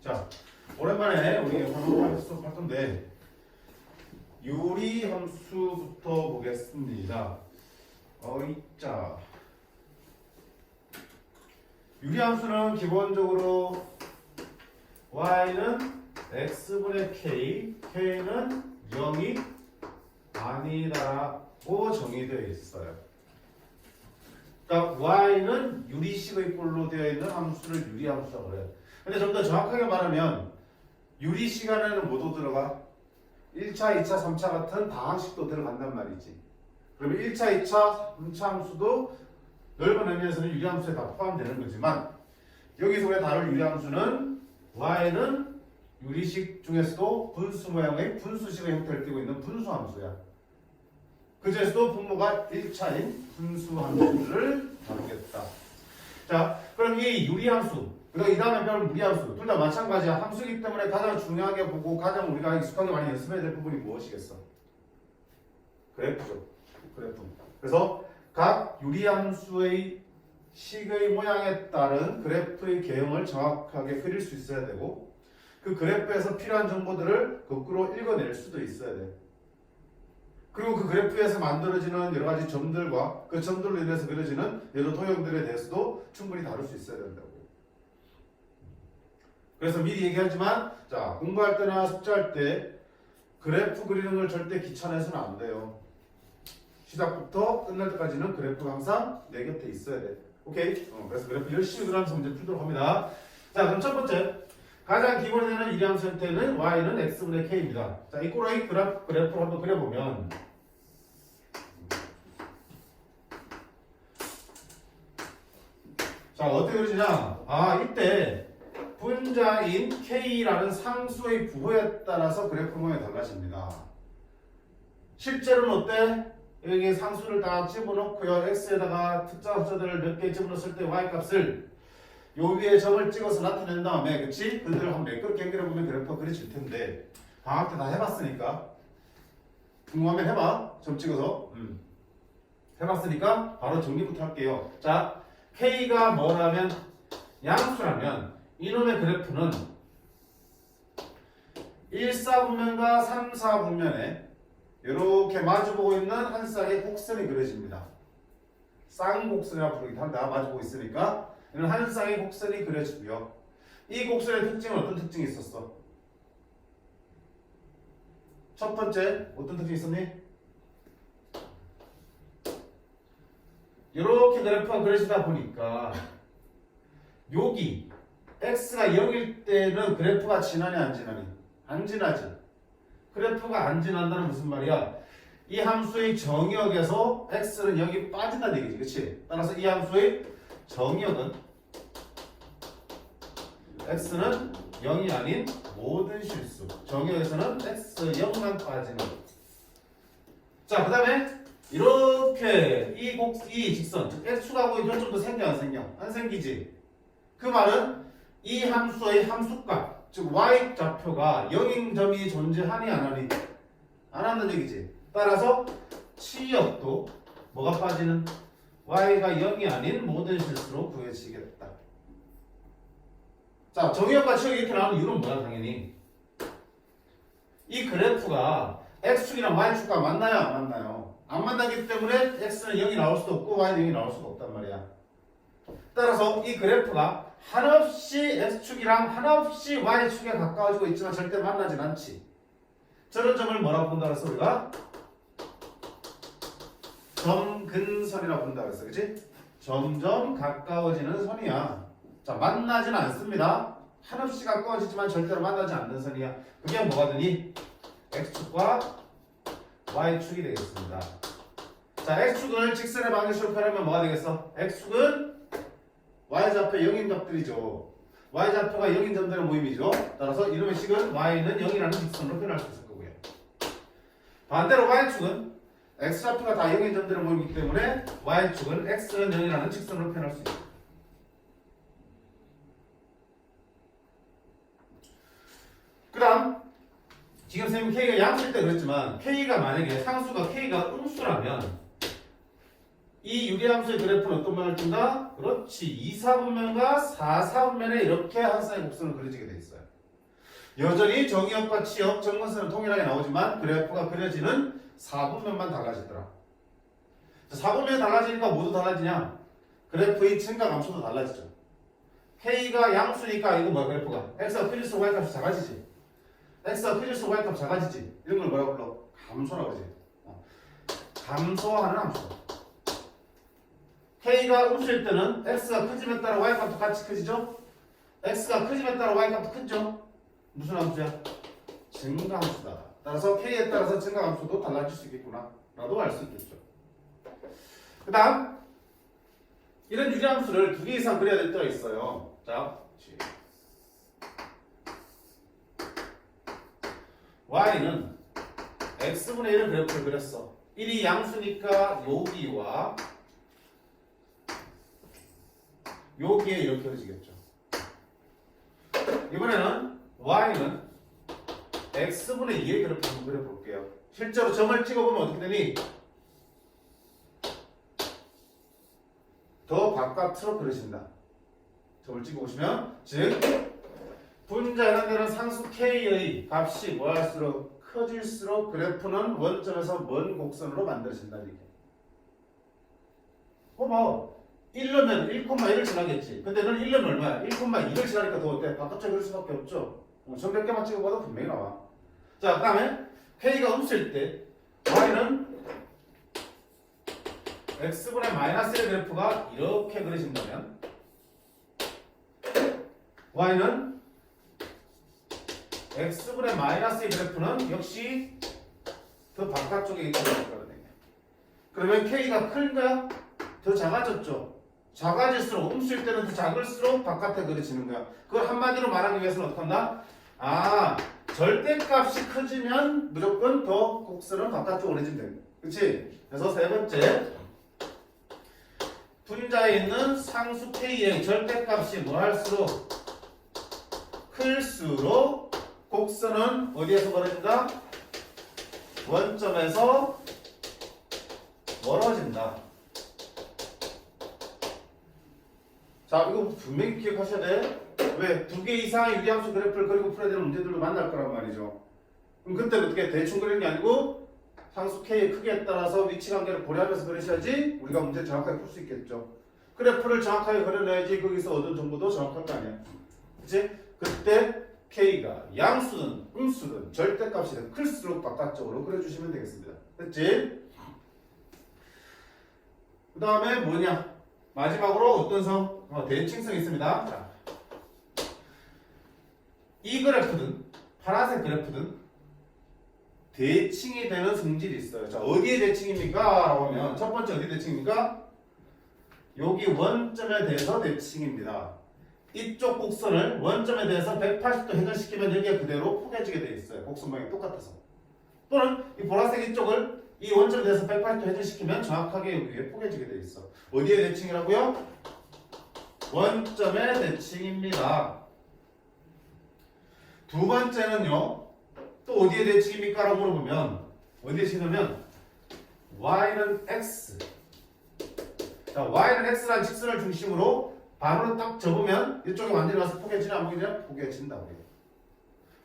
자, 오랜만에 우리 한번 수업할 건데 유리함수부터 보겠습니다. 자, 유리함수는 기본적으로 y는 x분의 k, k는 0이 아니다라고 정의되어 있어요. 그러니까 y는 유리식의 꼴로 되어 있는 함수를 유리함수라고 그래요. 근데 좀 더 정확하게 말하면 유리식 안에는 뭐도 들어가? 1차, 2차, 3차 같은 다항식도 들어간단 말이지. 그러면 1차, 2차, 3차 함수도 넓은 의미에서는 유리함수에 다 포함되는 거지만 여기서 우리가 다룰 유리함수는 y는 유리식 중에서도 분수 모양의 분수식의 형태를 띠고 있는 분수함수야. 그 중에서도 분모가 1차인 분수함수를 다루겠다. 자, 그럼 이 유리함수, 그리고 이 다음에 배울 무리함수 둘 다 마찬가지야. 함수이기 때문에 가장 중요하게 보고 가장 우리가 익숙하게 많이 연습해야 될 부분이 무엇이겠어? 그래프죠. 그래프. 그래서 각 유리함수의 식의 모양에 따른 그래프의 개형을 정확하게 그릴 수 있어야 되고 그 그래프에서 필요한 정보들을 거꾸로 읽어낼 수도 있어야 돼. 그리고 그 그래프에서 만들어지는 여러 가지 점들과 그 점들로 인해서 그려지는 여러 도형들에 대해서도 충분히 다룰 수 있어야 된다고. 그래서 미리 얘기하지만 자, 공부할 때나 숙제할 때 그래프 그리는 걸 절대 귀찮아해서는 안 돼요. 시작부터 끝날 때까지는 그래프가 항상 내 곁에 있어야 돼. 오케이? 그래서 그래프 열심히 그리면서 문제 풀도록 합니다. 자, 그럼 첫 번째 가장 기본이 되는 유리함수 형태는 y는 x분의 k입니다. 자, 이 꼴의 그래프를 한번 그려보면 자, 어떻게 그려지냐? 이때 분자인 k라는 상수의 부호에 따라서 그래프 모양이 달라집니다. 실제로는 어때? 여기 상수를 다 집어넣고요. x에다가 특정 숫자들을 몇 개 집어넣었을 때 y 값을 요 위에 점을 찍어서 나타낸 다음에 그치? 그들을 한번 매끄럽게 연결해보면 그래프가 그려질 텐데 방학 때 다 해봤으니까 궁금하면 해봐. 점 찍어서 해봤으니까 바로 정리부터 할게요. 자, k가 뭐라면 양수라면 이놈의 그래프는 1사분면과 3사분면에 이렇게 마주보고 있는 한 쌍의 곡선이 그려집니다. 쌍곡선이라고 부르기도 한다. 마주보고 있으니까 이는 한 쌍의 곡선이 그려지고요. 이 곡선의 특징은 어떤 특징이 있었어? 첫 번째 어떤 특징이 있었니? 이렇게 그래프가 그려지다 보니까 여기 x가 0일 때는 그래프가 지나니 안 지나니? 안 지나지. 그래프가 안 지난다는 무슨 말이야? 이 함수의 정역에서 x는 0이 빠진다는 얘기지. 그치? 따라서 이 함수의 정역은 x는 0이 아닌 모든 실수. 정역에서는 x 0만 빠지는. 자, 그 다음에 이렇게 이 직선, 즉 x축하고 이런 점도 생겨 안 생겨? 안 생기지. 그 말은 이 함수의 함수값, 즉 y 좌표가 0인 점이 존재하니 안 하니? 안 한다는 얘기지. 따라서 치역도 뭐가 빠지는? y가 0이 아닌 모든 실수로 구해지겠다. 자, 정의역과 치역이 이렇게 나오는 이유는 뭐야? 당연히 이 그래프가 x축이랑 y축과 만나요? 안 만나요? 안 만나기 때문에 x는 0이 나올 수도 없고 y는 0이 나올 수가 없단 말이야. 따라서 이 그래프가 한없이 x축이랑 한없이 y축에 가까워지고 있지만 절대 만나진 않지. 저런 점을 뭐라고 본다 그랬어? 우리가 점근선이라고 본다 그랬어. 그치? 점점 가까워지는 선이야. 자, 만나진 않습니다. 한없이 가까워지지만 절대로 만나지 않는 선이야. 그게 뭐가 되니? x축과 y축이 되겠습니다. 자, x축을 직선의 방정식으로 표현하면 뭐가 되겠어? x축은 y좌표 0인 값들이죠. y좌표가 0인 점들의 모임이죠. 따라서 이놈의 식은 y는 0이라는 직선으로 표현할 수 있을 거고요. 반대로 y축은 x좌표가 다 0인 점들의 모임이기 때문에 y축은 x는 0이라는 직선으로 표현할 수 있어요. 그 다음 지금 선생님 k가 양수일 때 그랬지만 k가 만약에 상수가 k가 음수라면 이 유리함수의 그래프는 어떤 모양을 띈다? 그렇지. 2사분면과 4사분면에 이렇게 한 쌍의 곡선을 그려지게 돼 있어요. 여전히 정의역과 치역, 정근선은 동일하게 나오지만 그래프가 그려지는 사분면만 달라지더라. 사분면이 달라지니까 모두 달라지냐? 그래프의 증가 감소도 달라지죠. K가 양수니까 이거 뭐야 그래프가? X가 클릴수록 Y값이 작아지지. X가 클릴수록 Y값 작아지지. 이런 걸 뭐라고 불러? 감소라고 하지. 감소하는 함수. K가 음수일 때는 X가 크짐에 따라 Y값도 같이 크지죠? X가 크짐에 따라 Y값도 크죠? 무슨 함수야? 증가함수다. 따라서 K에 따라서 증가함수도 달라질 수 있겠구나 라도 알 수 있겠죠. 그 다음 이런 유리함수를 두 개 이상 그려야 될 때가 있어요. 자, Y는 X분의 1을 그래프를 그렸어. 1이 양수니까 여기와 여기에 이렇게 그려지겠죠. 이번에는 Y는 X분의 2의 그래프를 한번 그려볼게요. 실제로 점을 찍어보면 어떻게 되니? 더 바깥으로 그려진다. 점을 찍어보시면 즉 분자라는 데는 상수 K의 값이 뭐할수록 커질수록 그래프는 원점에서 먼 곡선으로 만들어진다. 이게. 뭐 1르면 1,1을 지나겠지. 근데 너는 1르면 얼마야? 1,2를 지나니까 더 어때? 바깥쪽에 그릴 수밖에 없죠. 점 몇 개만 찍어봐도 분명히 나와. 자, 그 다음에 K가 음수일 때 Y는 X분의 마이너스의 그래프가 이렇게 그려진다면 Y는 X분의 마이너스의 그래프는 역시 더 바깥쪽에 있다는 거거든요. 그러면 K가 큰가? 더 작아졌죠. 작아질수록 음수일 때는 더 작을수록 바깥에 그려지는 거야. 그걸 한마디로 말하기 위해서는 어떻게 한다? 절대값이 커지면 무조건 더 곡선은 바깥쪽으로 그려지면 됩니다. 그치? 그래서 세 번째 분자에 있는 상수 K의 절대값이 뭐 할수록 클수록 곡선은 어디에서 벌어진다? 원점에서 멀어진다. 자, 이거 분명히 기억하셔야 돼. 왜? 두 개 이상의 유리함수 그래프를 그리고 풀어야 되는 문제들도 만날 거란 말이죠. 그럼 그때 어떻게 대충 그리는 게 아니고 상수 K의 크기에 따라서 위치 관계를 고려하면서 그리셔야지 우리가 문제 정확하게 풀 수 있겠죠. 그래프를 정확하게 그려내야지 거기서 얻은 정보도 정확할 거 아니야. 그치? 그때 K가 양수든 음수든 절대값이든 클수록 바깥쪽으로 그려주시면 되겠습니다. 됐지? 그 다음에 뭐냐? 마지막으로 어떤 성? 대칭성이 있습니다. 자, 이 그래프든 파란색 그래프든 대칭이 되는 성질이 있어요. 자, 어디에 대칭입니까? 라고 하면 첫 번째 어디 대칭입니까? 여기 원점에 대해서 대칭입니다. 이쪽 곡선을 원점에 대해서 180도 회전시키면 여기가 그대로 포개지게 되어 있어요. 곡선 모양이 똑같아서. 또는 이 보라색 이쪽을 이 원점에 대해서 180도 회전시키면 정확하게 여기 위에 포개지게 되어 있어. 어디에 대칭이라고요? 원점의 대칭입니다. 두 번째는요. 또 어디에 대칭입니까? 라고 물어보면 어디에 대칭이냐면 Y는 X. 자, Y는 X라는 직선을 중심으로 반으로 딱 접으면 이쪽에 완전히 와서 포개지냐 안 포개지냐? 포개진다고 해요.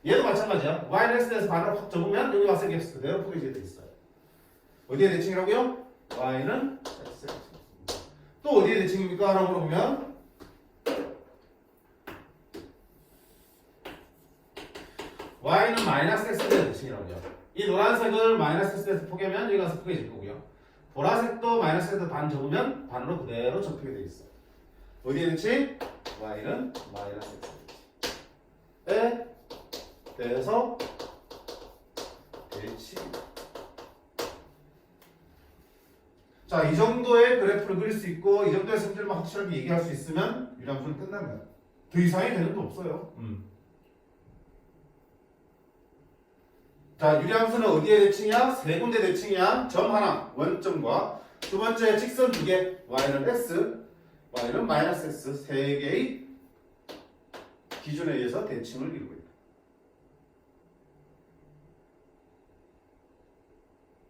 얘도 마찬가지야. Y는 X에 대해서 반으로 확 접으면 여기 와서 X 그대로 포개지게 돼 있어요. 어디에 대칭이라고요? Y는 X. 또 어디에 대칭입니까? 라고 물어보면 Y는 마이너스 X에 대해서 대칭이라고요. 이 노란색을 마이너스 X에서 포개면 여기 가서 포개질 거고요. 보라색도 마이너스 X에서 반 접으면 반으로 그대로 접히게 돼 있어요. 어디에 대칭? Y는 마이너스 X에 대해서 대칭. 자, 이 정도의 그래프를 그릴 수 있고 이 정도의 성질만 확실하게 얘기할 수 있으면 유리함수는 끝난 거야. 더 이상의 개념도 없어요. 자, 유리함수는 어디에 대칭이야? 세 군데 대칭이야. 점 하나, 원점과 두 번째 직선 두 개, Y는 X, Y는 마이너스 X 세 개의 기준에 의해서 대칭을 이루고 있다.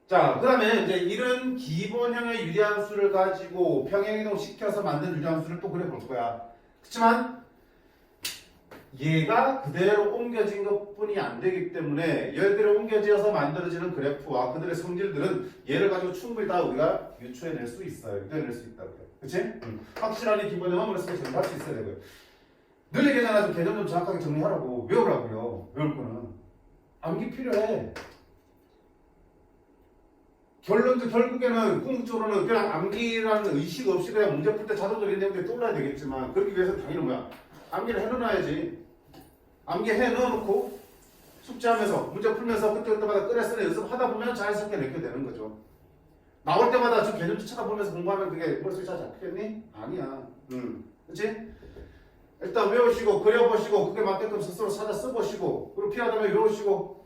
자, 그 다음에 이제 이런 기본형의 유리함수를 가지고 평행이동 시켜서 만든 유리함수를 또 그려볼 거야. 그렇지만 얘가 그대로 옮겨진 것뿐이 안 되기 때문에 얘들이 옮겨져서 만들어지는 그래프와 그들의 성질들은 얘를 가지고 충분히 다 우리가 유추해낼 수 있어요. 유도해낼 수 있다고요. 그치? 확실하게 기본의 머릿속에 정리할 수 있어야 되고요. 늘 얘기하잖아. 좀 개념 좀 정확하게 정리하라고. 외우라고요. 외울 거는. 암기 필요해. 결론도 결국에는 궁극적으로는 그냥 암기라는 의식 없이 그냥 문제 풀 때 자동적인 내용들이 떠올라야 되겠지만 그러기 위해서 당연히 뭐야? 암기를 해놓아야지. 암기 해놓고 숙제하면서 문제 풀면서 그때마다 끄레쓰레 연습하다 보면 자연스럽게 내게 되는 거죠. 나올 때마다 좀 개념 찾아보면서 공부하면 그게 머릿속에 잘 잡히겠니? 아니야. 그치? 일단 외우시고 그려보시고 그게 맞게끔 스스로 찾아 써보시고 그리고 필요하다면 외우시고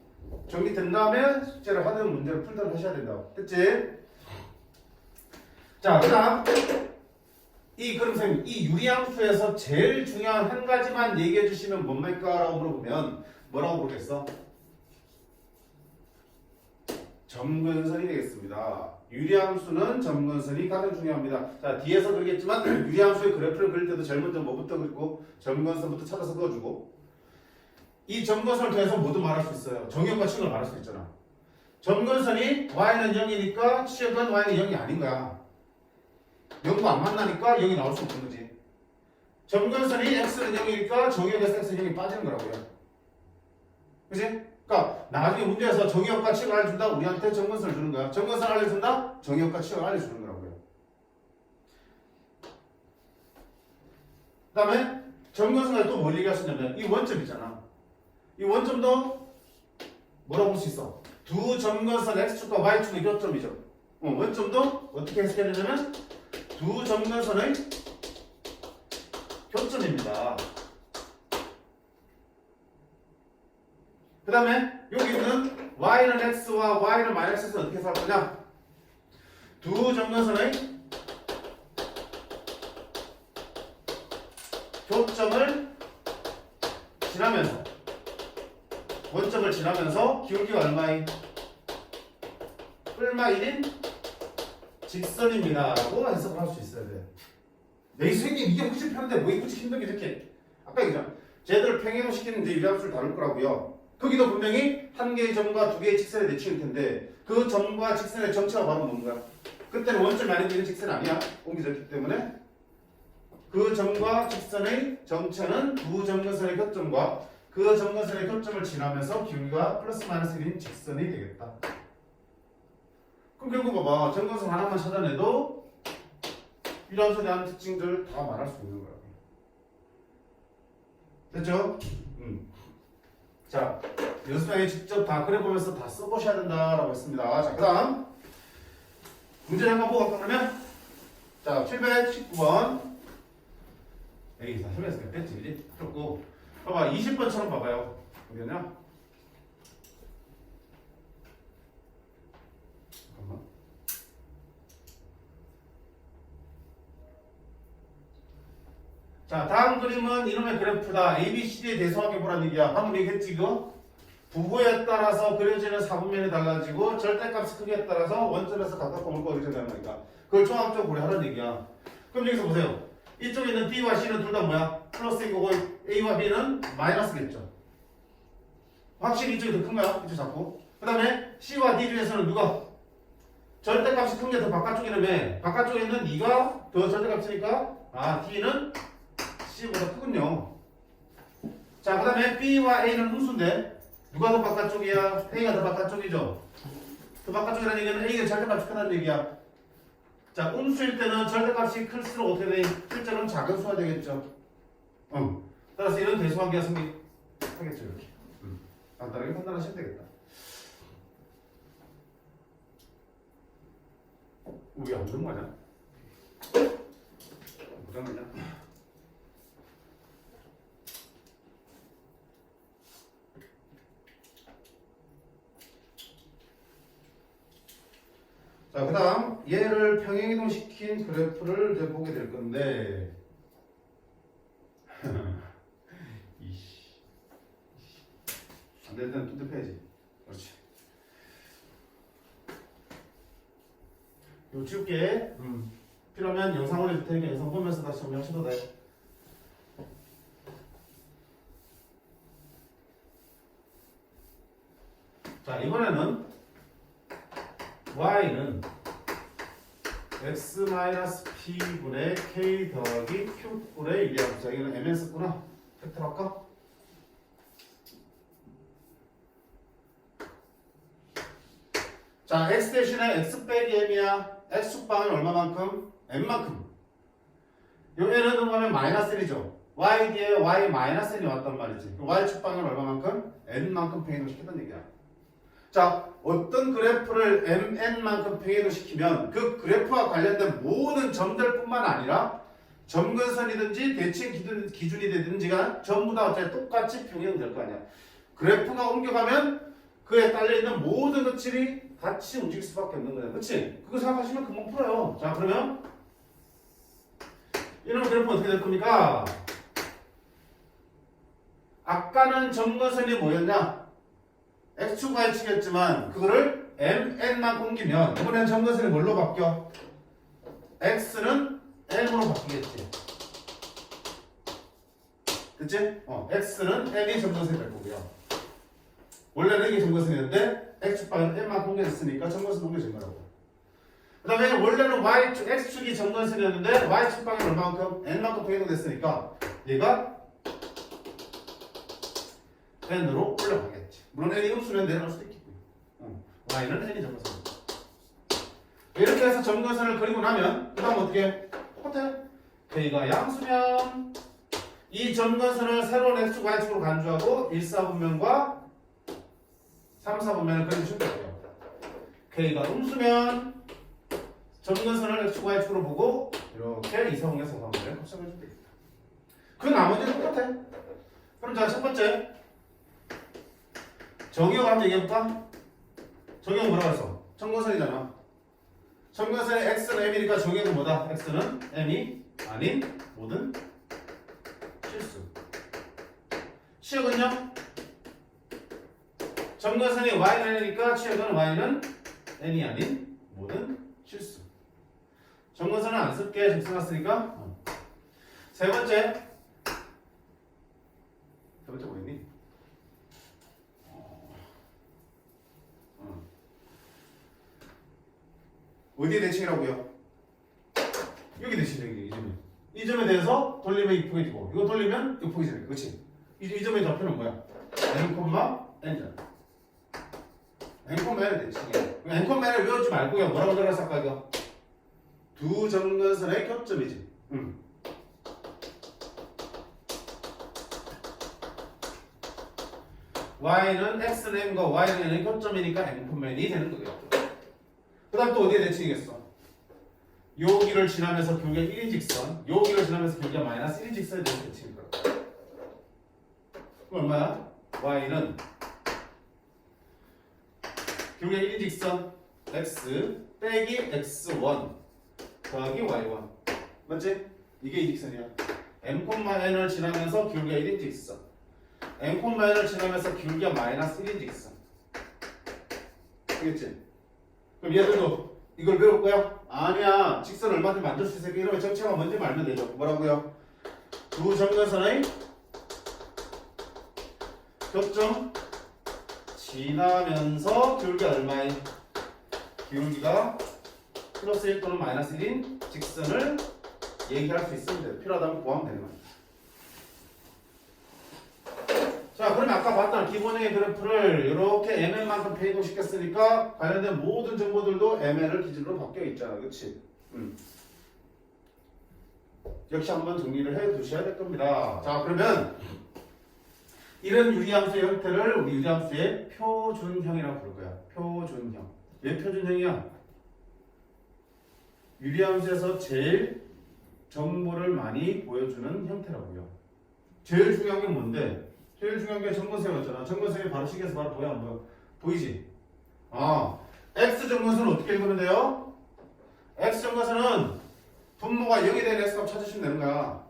정리된 다음에 숙제를 하든 문제를 풀든 하셔야 된다고. 됐지? 자, 그 다음 그럼 선생님 이 유리함수에서 제일 중요한 한 가지만 얘기해 주시면 뭡니까? 라고 물어보면 뭐라고 부르겠어? 점근선이 되겠습니다. 유리함수는 점근선이 가장 중요합니다. 자, 뒤에서 그러겠지만 유리함수의 그래프를 그릴 때도 제일 먼저 뭐부터 그리고 점근선부터 찾아서 그어주고 이 점근선을 통해서 모두 말할 수 있어요. 정의역과 칙을 말할 수 있잖아. 점근선이 y는 0이니까 칙은 y는 0이 아닌 거야. 0과 안 만나니까 0이 나올 수 없는 거지. 점근선이 x는 0이니까 정의역에서 x는 0이 빠지는 거라고요. 그치? 그러니까 나중에 문제에서 정의역과 칙을 알려준다. 우리한테 점근선을 주는 거야. 점근선을 알려준다. 정의역과 칙을 알려주는 거라고요. 그 다음에 점근선을 또 뭘 얘기할 수 있냐면 이 원점이잖아. 이 원점도 뭐라고 볼 수 있어? 두 점근선 x축과 y축의 교점이죠. 원점도 어떻게 해석해야 되냐면 두 점근선의 교점입니다. 그 다음에 여기 있는 y는 x와 y는 마이너스 x는 어떻게 해석할 거냐? 두 점근선의 교점을 지나면서 원점을 지나면서 기울기가 얼마인? 뿔마 1인 직선입니다 라고 해석을 할 수 있어야 돼. 내 선생님 이게 훨씬 편한데 왜 굳이 힘들게 이렇게 아까 얘기했잖아. 쟤들을 평행으로 시키는 이제 유리함수를 다룰 거라고요. 거기도 분명히 한 개의 점과 두 개의 직선의 내치일 텐데 그 점과 직선의 정체가 바로 뭔가? 그때는 원점이 아닌 게 직선이 아니야. 옮겨졌기 때문에 그 점과 직선의 정체는 두 점근선의 교점과 그 점근선의 교점을 지나면서 기울기가 플러스 마이너스 1인 직선이 되겠다. 그럼 결국 봐봐. 점근선 하나만 찾아내도 유리함수에 대한 특징들 다 말할 수 있는 거야. 됐죠? 자, 연습장에 직접 다 그려보면서 다 써보셔야 된다라고 했습니다. 자, 그 다음 문제를 한번 보고 갈까 그러면? 자, 719번 에이, 다 설명해서 그냥 뺐지, 그지? 그렇고 봐봐, 20번처럼 봐봐요. 어디였냐? 잠깐만. 자, 다음 그림은 이놈의 그래프다. ABCD에 대소하게 보란 얘기야. 방금 얘기했지, 이거? 부호에 따라서 그려지는 사분면이 달라지고 절대값 크기에 따라서 원점에서 가깝고 멀고 그려진다는 거니까 그걸 종합적으로 고려하는 얘기야. 그럼 여기서 보세요. 이쪽에 있는 B와 C는 둘 다 뭐야? 플러스인 거고 A와 B는 마이너스겠죠. 확실히 이쪽이 더 큰 거야. 이쪽 잡고. 그 다음에 C와 D 중에서는 누가? 절대값이 큰 게 더 바깥쪽이라며. 바깥쪽에 있는 2가 더 절대값이니까 D는 C보다 크군요. 자, 그 다음에 B와 A는 음수인데 누가 더 바깥쪽이야? A가 더 바깥쪽이죠. 더 바깥쪽이라는 얘기는 A가 절대값이 크다는 얘기야. 자, 음수일 때는 절대값이 클수록 어떻게 돼? 실제로는 작은 수가 되겠죠. 따라서 이런 대수관계가 생기겠죠. 이렇게. 간단하게 판단하시면 되겠다. 왜 안 넘어가냐? 못 잠그냐? 자, 그 다음 얘를 평행이동시킨 그래프를 이제 보게 될 건데 안 될 때는 뚜둑해야지. 그렇지. 요 지울게. 필요하면 영상 올려줄 테니까 영상 보면서 다시 정리하셔도 돼. 자, 이번에는 y는 x-p분의 k 더하기 q분의 1이라고. 자, 이거는 mn 썼구나. 팩트 할까? 자, x 대신에 x 빼기 m이야. x축방은 얼마만큼? n만큼. 요 n은 들어가면 마이너스 1이죠. y 뒤에 y 마이너스 n이 왔단 말이지. y축방은 얼마만큼? n만큼 평행을 시켰단 얘기야. 자, 어떤 그래프를 mn만큼 평행을 시키면 그 그래프와 관련된 모든 점들뿐만 아니라 점근선이든지 대칭 기준이 되든지가 전부 다 어차피 똑같이 평행될 거 아니야. 그래프가 옮겨가면 그에 딸려있는 모든 것들이 같이 움직일 수밖에 없는 거야. 그치? 그거 생각하시면 금방 풀어요. 자, 그러면 이런 그래프는 어떻게 될 겁니까? 아까는 점근선이 뭐였냐? x축, y축이었지만 그거를 mn만 옮기면 이번엔 점근선이 뭘로 바뀌어? x는 m으로 바뀌겠지. 그치? x는 m이 점근선이 될 거고요. 원래는 이게 점근선이었는데 x축방은 m만 옮겨졌으니까 점근선 옮겨진 거라고. 그 다음에 원래는 y축, x축이 점근선이었는데 y축방이 얼마만큼? n만큼 평행됐으니까 얘가 n으로 올라가겠지. 물론 n이 음수면 내려갈 수도 있겠고요. y는 n이 점근선입니다. 이렇게 해서 점근선을 그리고 나면 그 다음 어떻게? 똑같아. k가 양수면 이 점근선을 새로운 x축, y축으로 간주하고 1, 4분면과 3, 4분면을 그려주시면 되고요. k가 음수면 점근선을 x축, y축으로 보고 이렇게 2, 4분면, 4분면을 합성해주면 되겠다. 그 나머지는 똑같아. 그럼 자, 첫 번째 정의역 한번 얘기해볼까? 정의역 뭐라고 했어? 점근선이잖아. 점근선의 x는 m이니까 정의역은 뭐다? x는 m이 아닌 모든 실수. 치역은요? 점근선이 y는 n이니까 치역은 y는 n이 아닌 모든 실수. 점근선은 안 쓸게. 좀 써놨으니까. 세 번째 뭐였니? 어디에 대칭이라고요? 여기 대칭이 여기 이 점에 대해서 돌리면 이 폭이 되고 이거 돌리면 이 폭이 되는 거야. 그렇지? 이 점의 좌표는 뭐야? n,n잖아. n,n의 대칭이야. n,n을 외우지 말고요. 뭐라고 들어갔어 아까 이거? 두 점근선의 교점이지. y는 x는 m과 y는 n의 교점이니까 n분면이 되는 거예요. 그 다음 또 어디에 대칭이겠어? 요 길을 지나면서 교기가 1인 직선, 요 길을 지나면서 교기가 마이너스 1인 직선에 대해서 대칭일 거야. 그럼 얼마야? y는 교기가 1인 직선 x 빼기 x1 더하기 y1 맞지? 이게 이 직선이야. m,n을 지나면서 교기가 1인 직선, m,n을 지나면서 교기가 마이너스 1인 직선. 알겠지? 그럼 얘들도 이걸 배울 거야? 아니야. 직선 얼마든지 만들 수 있으니까 이러면 정체가 뭔지 알면 되죠. 뭐라고요? 두 점근선의 교점 지나면서 기울기가 얼마인? 기울기가 플러스 1 또는 마이너스 1인 직선을 얘기할 수 있으면 돼요. 필요하다면 구하면 되는 거야. 자, 그러면 아까 봤던 기본의 그래프를 이렇게 mn만큼 페이도시켰으니까 관련된 모든 정보들도 mn을 기준으로 바뀌어 있잖아. 그치? 역시 한번 정리를 해 두셔야 될 겁니다. 자, 그러면 이런 유리함수의 형태를 우리 유리함수의 표준형이라고 부를 거야. 표준형. 왜 표준형이야? 유리함수에서 제일 정보를 많이 보여주는 형태라고요. 제일 중요한 게 뭔데? 제일 중요한 게 점근선이었잖아. 점근선이 바로 식에서 바로 보여 안 보여? 보이지? x 점근선은 어떻게 읽으면 돼요? x 점근선은 분모가 0이 되는 x값 찾으시면 되는 거야.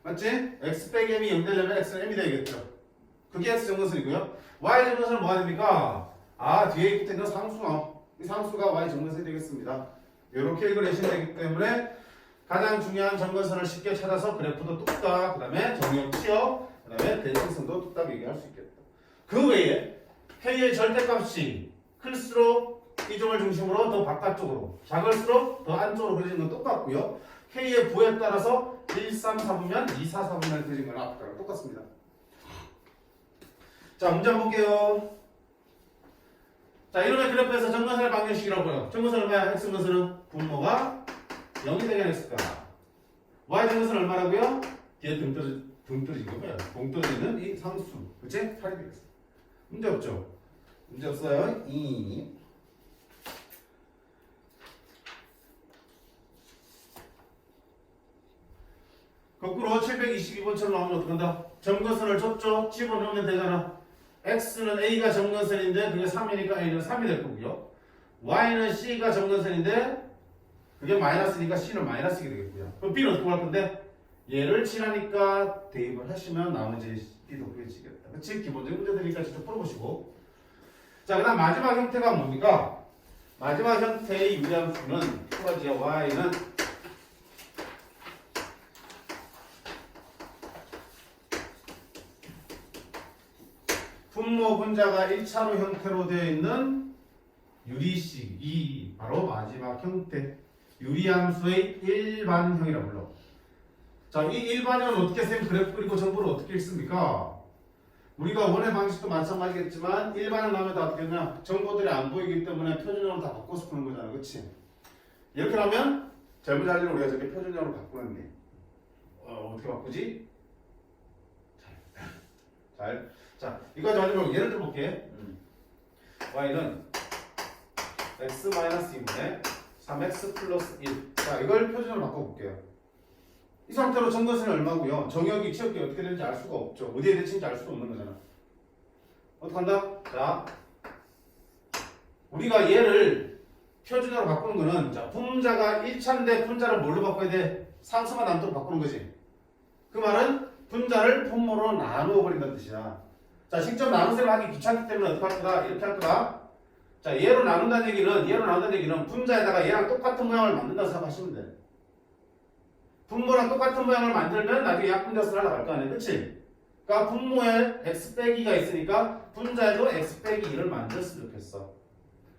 맞지? x 빼기 m이 0 되려면 x는 m이 되겠죠. 그게 x 점근선이고요. y 점근선은 뭐가 됩니까? 뒤에 붙어 있는 상수어. 이 상수가 y 점근선이 되겠습니다. 이렇게 읽어내시면 되기 때문에 가장 중요한 점근선을 쉽게 찾아서 그래프도 뚝딱, 그 다음에 정의역 치역, 그 다음에 대칭성도 뚝딱 얘기할 수 있겠다. 그 외에 k의 절대값이 클수록 이 점을 중심으로 더 바깥쪽으로, 작을수록 더 안쪽으로 그려진 건 똑같고요. K의 부에 따라서 1, 3, 4분면, 2, 4, 4분면 그려진 건 앞과 똑같습니다. 자, 문제 한번 볼게요. 자, 이름의 그래프에서 정근선의 방정식이라고요. 정근선 얼마야? X 정근선은 분모가 0이 되게 했을까? Y 정근선 얼마라고요? 뒤에 등 떨어진 거고요. 동 떨어지는 이 상수. 그치? 8이 되겠어. 문제 없죠? 문제 없어요. 2. 거꾸로 722번처럼 나오면 어떡한다? 정근선을 줬죠? 집어넣으면 되잖아. X는 A가 정근선인데 그게 3이니까 A는 3이 될 거고요. Y는 C가 정근선인데 그게 마이너스니까 C는 마이너스가 되겠고요. 그럼 B는 어떻게 할 건데? 얘를 칠하니까 대입을 하시면 나머지 B도 구해지겠다. 그치? 기본적인 문제들이니까 직접 풀어보시고. 자, 그 다음 마지막 형태가 뭡니까? 마지막 형태의 유리함수는 두 가지야. Y는 분모 분자가 1차로 형태로 되어 있는 유리식, 이 바로 마지막 형태 유리함수의 일반형이라고 불러. 자, 이 일반형은 어떻게 쌤 그래프 그리고 정보를 어떻게 읽습니까? 우리가 원의 방식도 마찬가지겠지만 일반형 나오면 다 어떻게 했냐? 정보들이 안 보이기 때문에 표준형으로 다 바꿔서 푸는 거잖아, 그렇지? 이렇게 하면 젊은 자리를 우리가 저렇게 표준형으로 바꾸는 게 어떻게 바꾸지? 자, 이거 가지고 예를 들어 볼게. y는 x-2분의 3x 플러스 1. 자, 이걸 표준으로 바꿔볼게요. 이 상태로 정근선이 얼마고요? 정역이 치역이 어떻게 되는지 알 수가 없죠. 어디에 대칭인지 알 수도 없는 거잖아. 어떡한다? 자, 우리가 얘를 표준으로 바꾸는 거는 자, 분자가 1차인데 분자를 뭘로 바꿔야 돼? 상수가 남도록 바꾸는 거지. 그 말은 분자를 분모로 나누어 버린다는 뜻이야. 자, 직접 나누셈을 하기 귀찮기 때문에 어떻게 할 거다? 이렇게 할 거다. 자, 얘로 나눈다는 얘기는 분자에다가 얘랑 똑같은 모양을 만든다고 생각하시면 돼. 분모랑 똑같은 모양을 만들면 나중에 약분되어서 날아갈 거 아니야, 그치? 그러니까 분모에 x 빼기가 있으니까 분자에도 x 빼기 1을 만들었으면 좋겠어.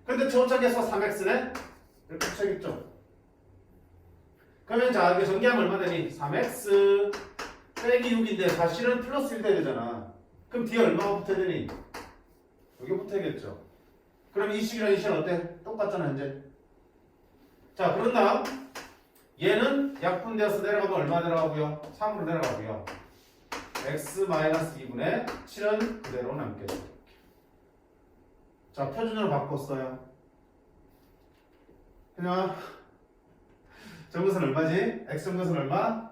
근데 초창에서 3x네? 이렇게 쳐야겠죠? 그러면 자, 이게 전개하면 얼마 되니? 3x 빼기 6인데 사실은 플러스 1 돼야 되잖아. 그럼 뒤에 얼마가 붙어야 되니? 여기 붙어야겠죠. 그럼 이 식이랑 이 식은 어때? 똑같잖아, 현재. 자, 그런 다음 얘는 약분되어서 내려가면 얼마 내려가고요? 3으로 내려가고요. x-2분의 7은 그대로 남겠죠. 자, 표준으로 바꿨어요. 그냥 정근선 얼마지? x 정근선 얼마?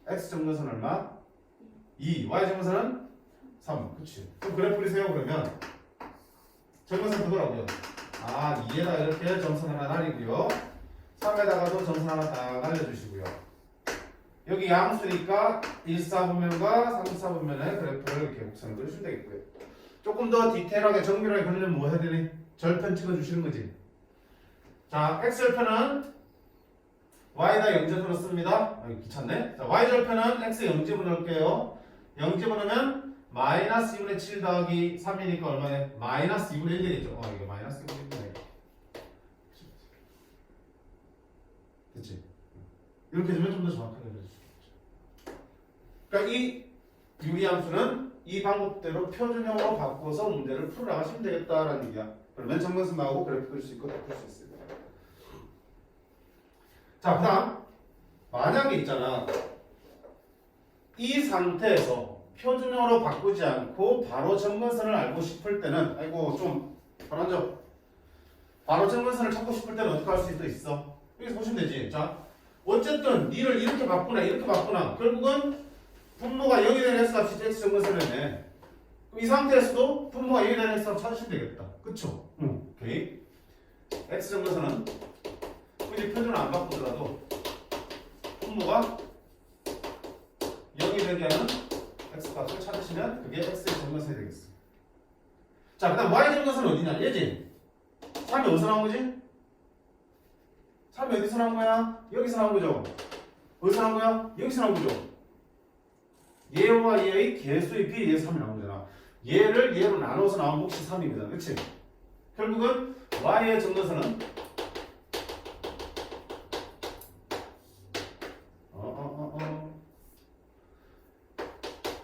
x 정근선 얼마? 2. y 정근선은 3. 그치? 그럼 그래프 그리세요. 그러면 정근선 그거라고요. 아, 2에다 이렇게 점선 하나 날리고요. 3에다가도 점선 하나 다 날려주시고요. 여기 양수니까 1, 4분면과 3, 4분면의 그래프를 이렇게 곡선을 그려주시면 되겠고요. 조금 더 디테일하게 정밀하게 그리려면 뭐 해야 되니? 절편 찍어주시는 거지. 자, x절편은 y에다 0제분을 씁니다. 귀찮네. 자, y절편은 x 0제분 넣을게요. 0제분 넣으면 마이너스 2분의 7 더하기 3이니까 얼마네? 마이너스 2분의 1 되겠죠. 이게 마이너스 2분의 1이네. 그치? 이렇게 되면 좀 더 정확하게 그려줄 수 있죠. 그러니까 이 유리함수는 이 방법대로 표준형으로 바꿔서 문제를 풀어나가시면 되겠다라는 얘기야. 그러면 정근선 나오고 그래프 그릴 수 있고 다 풀 수 있습니다. 자, 그 다음 만약에 있잖아. 이 상태에서 표준형으로 바꾸지 않고 바로 정근선을 알고 싶을 때는 아이고 좀 불안정. 바로 정근선을 찾고 싶을 때는 어떻게 할 수도 있어? 여기서 보시면 되지. 자, 어쨌든 니를 이렇게 바꾸나 결국은 분모가 0이 되는 x값이 x 정근선이네. 그럼 이 상태에서도 분모가 0이 되는 x값 찾으시면 되겠다. 그쵸? 오케이. x 정근선은 굳이 표준을 안 바꾸더라도 분모가 0이 되게 하는 x값을 찾으시면 그게 x의 정근선이 되겠어. 자, 그 다음 y 정근선은 어디냐? 얘지? 3이 어디서 나온 거지? 3이 어디서 나온 거야? 여기서 나온 거죠? 어디서 나온 거야? 여기서 나온 거죠? 얘와 얘의 개수의 비례에 3이 나온 거잖아. 얘를 얘로 나눠서 나온 몫이 3입니다. 그치? 결국은 y의 정근선은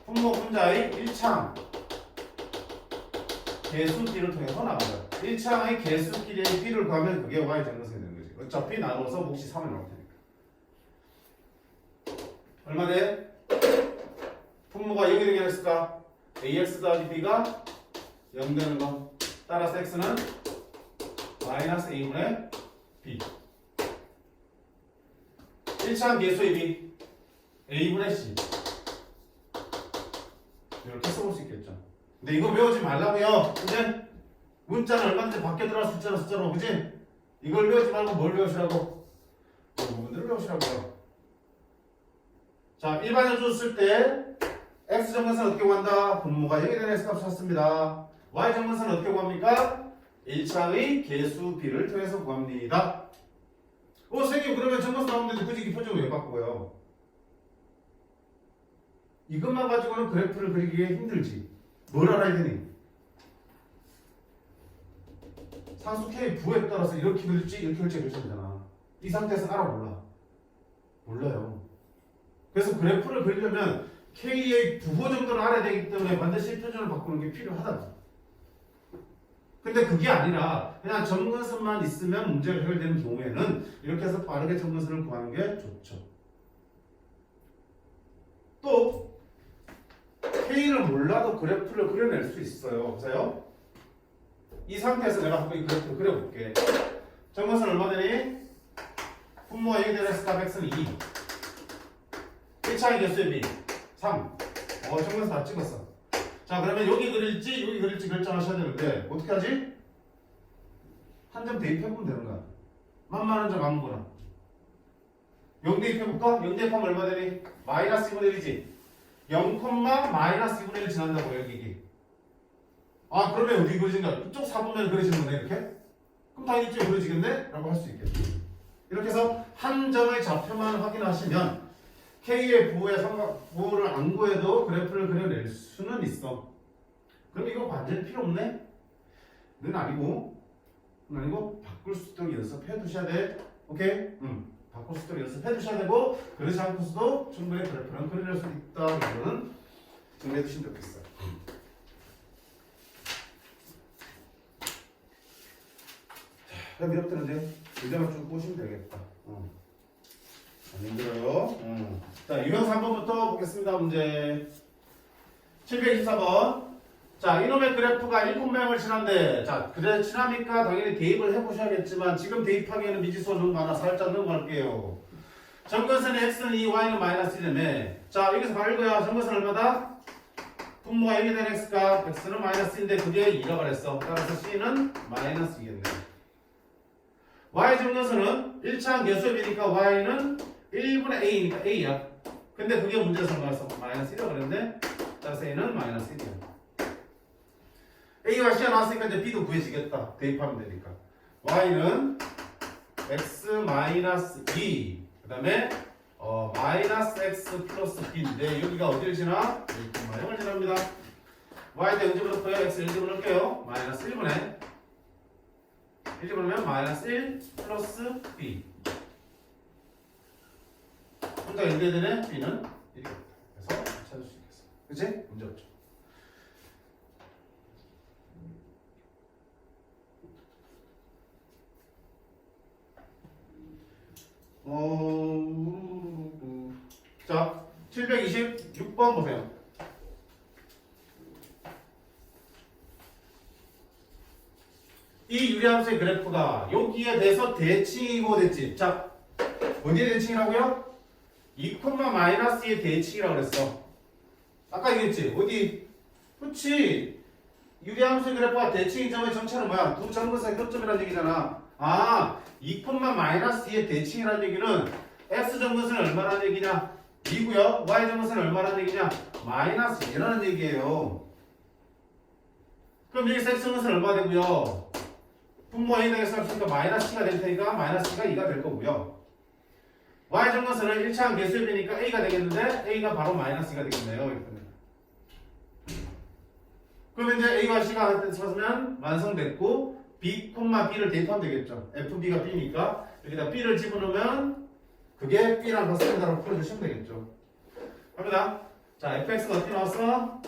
분모 분자의 1창 개수 b를 통해서 나온다. 1창의 개수끼리의 b를 구하면 그게 y 정근선이 되는 거지. 어차피 나눠서 몫이 3을 나올 테니까. 얼마 돼? 분모가 0이 되게 했을까? ax 더하기 b가 0 되는 거. 따라서 x는 마이너스 a분의 b. 1차항 개수의 b a분의 c. 이렇게 써볼 수 있겠죠. 근데 이거 외우지 말라고요. 근데 문자는 얼마든지 바뀌어 들어갈 수 있잖아, 숫자로. 그지? 이걸 외우지 말고 뭘 외우시라고? 이 부분들을 외우시라고요. 자, 일반적으로 쓸 때 x 정근선 어떻게 구한다? 분모가 0이 되는 x 값을 찾습니다. y 정근선 어떻게 구합니까? 1차의 개수 b를 통해서 구합니다. 선생님 그러면 정근선 나오는데 굳이 기표적으로 왜 바꾸고요? 이것만 가지고는 그래프를 그리기에 힘들지. 뭘 알아야 되니? 상수 k 부에 따라서 이렇게 그릴지 이렇게 그릴지 결정되잖아. 이 상태에서 알아 몰라? 몰라요. 그래서 그래프를 그리려면 k의 부호 정도를 알아야 되기 때문에 반드시 표준을 바꾸는 게 필요하다. 근데 그게 아니라 그냥 정근선만 있으면 문제가 해결되는 경우에는 이렇게 해서 빠르게 정근선을 구하는 게 좋죠. 또 K를 몰라도 그래프를 그려낼 수 있어요. 보세요. 이 상태에서 내가 한번 이 그래프를 그려볼게. 정근선 얼마 되니? 분모가 0이 되는 x값 x는 2. 1차의 개수의 b 3. 정근선 다 찍었어. 자, 그러면 여기 그릴지 결정하셔야 되는데 어떻게 하지? 한 점 대입해보면 되는 거야. 만만한 점 아무거나. 0 대입해볼까? 0 대입하면 얼마 되니? 마이너스 2분의 1이지. 0, 마이너스 2분의 1 지난다고 여기. 그러면 어디 그려진가? 이쪽 4분면 그려지는 거네 이렇게? 그럼 당연히 이쪽에 그려지겠네? 라고 할 수 있겠지. 이렇게 해서 한 점의 좌표만 확인하시면 K의 부호를 안 구해도 그래프를 그려낼 수는 있어. 그럼 이거 완전히 필요 없네? 는 아니고 바꿀 수 있도록 연습해 두셔야 돼. 오케이? 바꿀 수 있도록 연습해 두셔야 되고, 그렇지 않고서도 충분히 그래프는 그려낼 수 있다. 이거는 정리해 두시면 좋겠어요. 자, 이제부터는 이제 문제만 쭉 보시면 되겠다. 안 힘들어요. 자, 유형 3번부터 보겠습니다. 문제 724번. 자, 이놈의 그래프가 1분명을 지난데, 자, 그래 지나니까 당연히 대입을 해보셔야겠지만 지금 대입하기에는 미지수가 너무 많아. 살짝 넘어갈게요. 정근선의 x는 2, y는 마이너스 1이네. 자, 여기서 바로 이거야. 정근선 얼마다? 분모가 0이 되는 x가 x는 마이너스 1인데 그게 2라고 그랬어. 따라서 c는 마이너스 2겠네. y 정근선은 1차항 개수비니까 y는 1분의 a니까 a야. 근데 그게 문제에서 나와서 마이너스 1이라고 그랬는데 따라서 a는 마이너스 1이야. a가 c가 나왔으니까 이제 b도 구해지겠다. 대입하면 되니까. y는 x 마이너스 2. 그 다음에 마이너스 x 플러스 b인데 여기가 어디를 지나? 1,0을 지납니다. y 대 0집을 넣고요. x 1집을 넣을게요. 마이너스 1분의 1집을 넣으면 마이너스 1 플러스 b. 혼자 연대되네. b는 1이겠다. 그래서 찾을 수 있겠어. 그치? 문제 없죠. 자, 726번 보세요. 이 유리함수의 그래프가 여기에 대해서 대칭이고 됐지. 자, 어디에 대칭이라고요? 2, 마이너스의 대칭이라고 그랬어. 아까 얘기했지? 어디? 그렇지. 유리함수의 그래프가 대칭인 점의 정체는 뭐야? 두 점근선의 교점이라는 얘기잖아. 2, 마이너스 2의 대칭이라는 얘기는 x 정근선은 얼마라는 얘기냐? 2고요. y 정근선은 얼마라는 얘기냐? 마이너스 2라는 얘기예요. 그럼 여기서 x 정근선은 얼마 되고요? 분모가 a 되겠어 없으니까 마이너스 c가 될 테니까 마이너스 c가 2가 될 거고요. y 정근선은 1차항 개수비니까 a가 되겠는데 a가 바로 마이너스 2가 되겠네요. 그러면 이제 A와 C가 찾으면 완성됐고 B, B를 대입하면 되겠죠. FB가 B니까 여기다 B를 집어넣으면 그게 B랑 같습니다라고 풀어주시면 되겠죠. 갑니다. 자, fx가 어떻게 나왔어?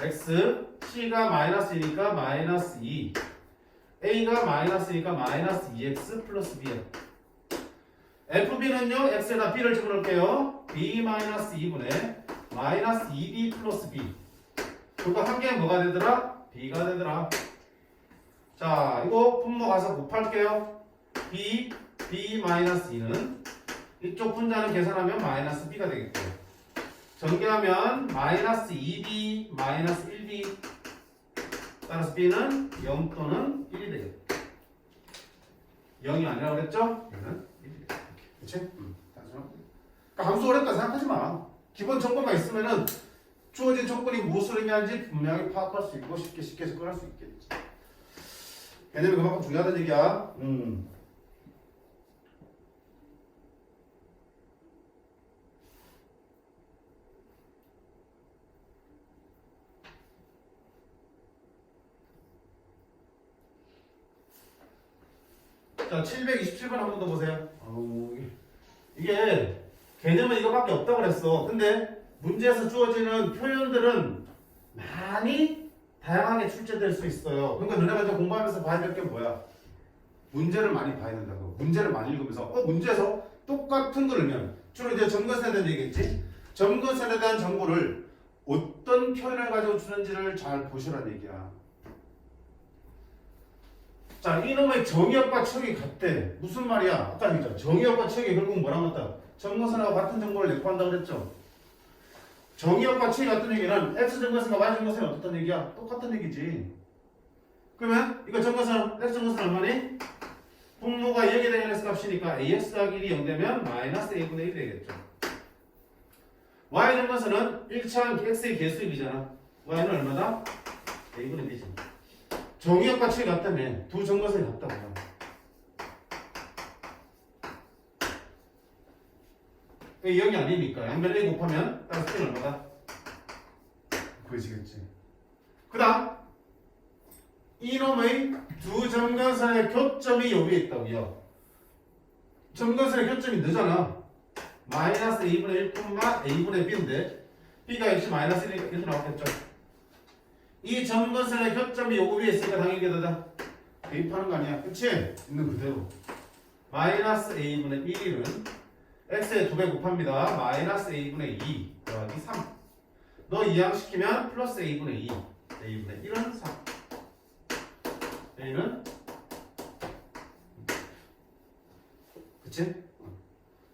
x, c가 마이너스이니까 마이너스 2, a가 마이너스니까 마이너스 2x 플러스 b야. fb는요, x에다 b를 집어넣을게요. b 마이너스 2분의 마이너스 2b 플러스 b. 그거 한 개는 뭐가 되더라? b가 되더라. 자, 이거 분모 가서 곱할게요. b 마이너스 2는 이쪽 분자는 계산하면 마이너스 b가 되겠고, 전개하면 마이너스 2b 마이너스 1b, 따라서 b는 0 또는 1이 되겠다. 0이 아니라고 그랬죠? 얘는 1이 되겠다. 그치? 단순하고. 그러니까 함수 어렵다 생각하지 마. 기본 정보가 있으면은 주어진 조건이 무엇을 의미하는지 분명히 파악할 수 있고 쉽게 접근할 수 있겠지. 개념이 그만큼 중요하다는 얘기야. 자, 727번 한 번 더 보세요. 이게 개념은 이거밖에 없다고 그랬어. 근데 문제에서 주어지는 표현들은 많이 다양하게 출제될 수 있어요. 그러니까 너네가 이제 공부하면서 봐야 될 게 뭐야? 문제를 많이 봐야 된다고. 문제를 많이 읽으면서 문제에서 똑같은 걸 넣으면 주로 이제 점근선에 대한 얘기겠지? 점근선에 대한 정보를 어떤 표현을 가지고 주는지를 잘 보시라는 얘기야. 자, 이놈의 정의역과 치역이 같대. 무슨 말이야? 아까 얘기했잖아. 정의역과 치역이 결국 뭐라고 했다? 점근선하고 같은 정보를 내포한다고 그랬죠? 정의역과 치역이 같은 얘기는 x 점근선과 y 점근선이 어떻단 얘기야? 똑같은 얘기지. 그러면 이거 점근선, x 점근선 얼마니? 분모가 0에 대한 x 값이니까 ax 더하기 1이 0 되면 마이너스 a분의 1이 되겠죠. y 점근선은 1차항 x의 개수입이잖아. y는 얼마다? a분의 b지. 정의역과 치역이 같다며. 두 점근선이 같다고요. A 0이 아니니까 양변 A 곱하면 따라서 B는 얼마다? 보이시겠지? 그 다음 이놈의 두 점근선의 교점이 여기에 있다고요. 점근선의 교점이 늦잖아. 마이너스 A분의 1, A분의 B인데 B가 역시 마이너스 1이니까 이렇게 나왔겠죠. 이 점근선의 교점이 요 위에 있으니까 당연히 게다가 대입하는 거 아니야. 그치? 있는 그대로. 마이너스 A분의 1은 x에 2배 곱합니다. 마이너스 a분의 2 더하기 3. 너 이항시키면 플러스 a분의 2. a분의 1은 3. a는 그치?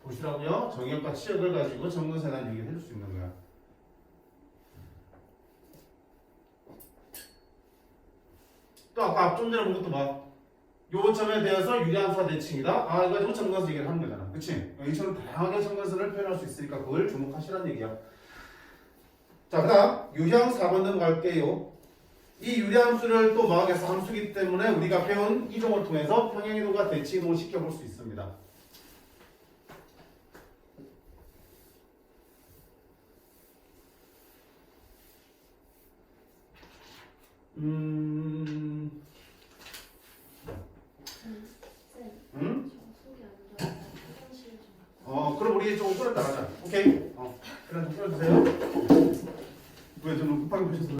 보시라고요. 정의역과 치역을 가지고 점근선에 대한 얘기를 해줄 수 있는 거야. 또 아까 좀 전에 본 것도 봐. 요 점에 대해서 유리함수와 대칭이다. 이거 가지고 점근선 얘기를 하는 거잖아. 그치? 이처럼 다양하게 점근선을 표현할 수 있으니까 그걸 주목하시라는 얘기야. 자, 그 다음 유형 4번 넘어갈게요. 이 유리함수를 또 뭐하겠어? 함수기 때문에 우리가 배운 이동을 통해서 평행이동과 대칭이동을 시켜볼 수 있습니다. 응? 그럼 우리 조금 끌었다 가자. 오케이? 그래 좀 끌어주세요. 왜 저는 급하게 보셨어요?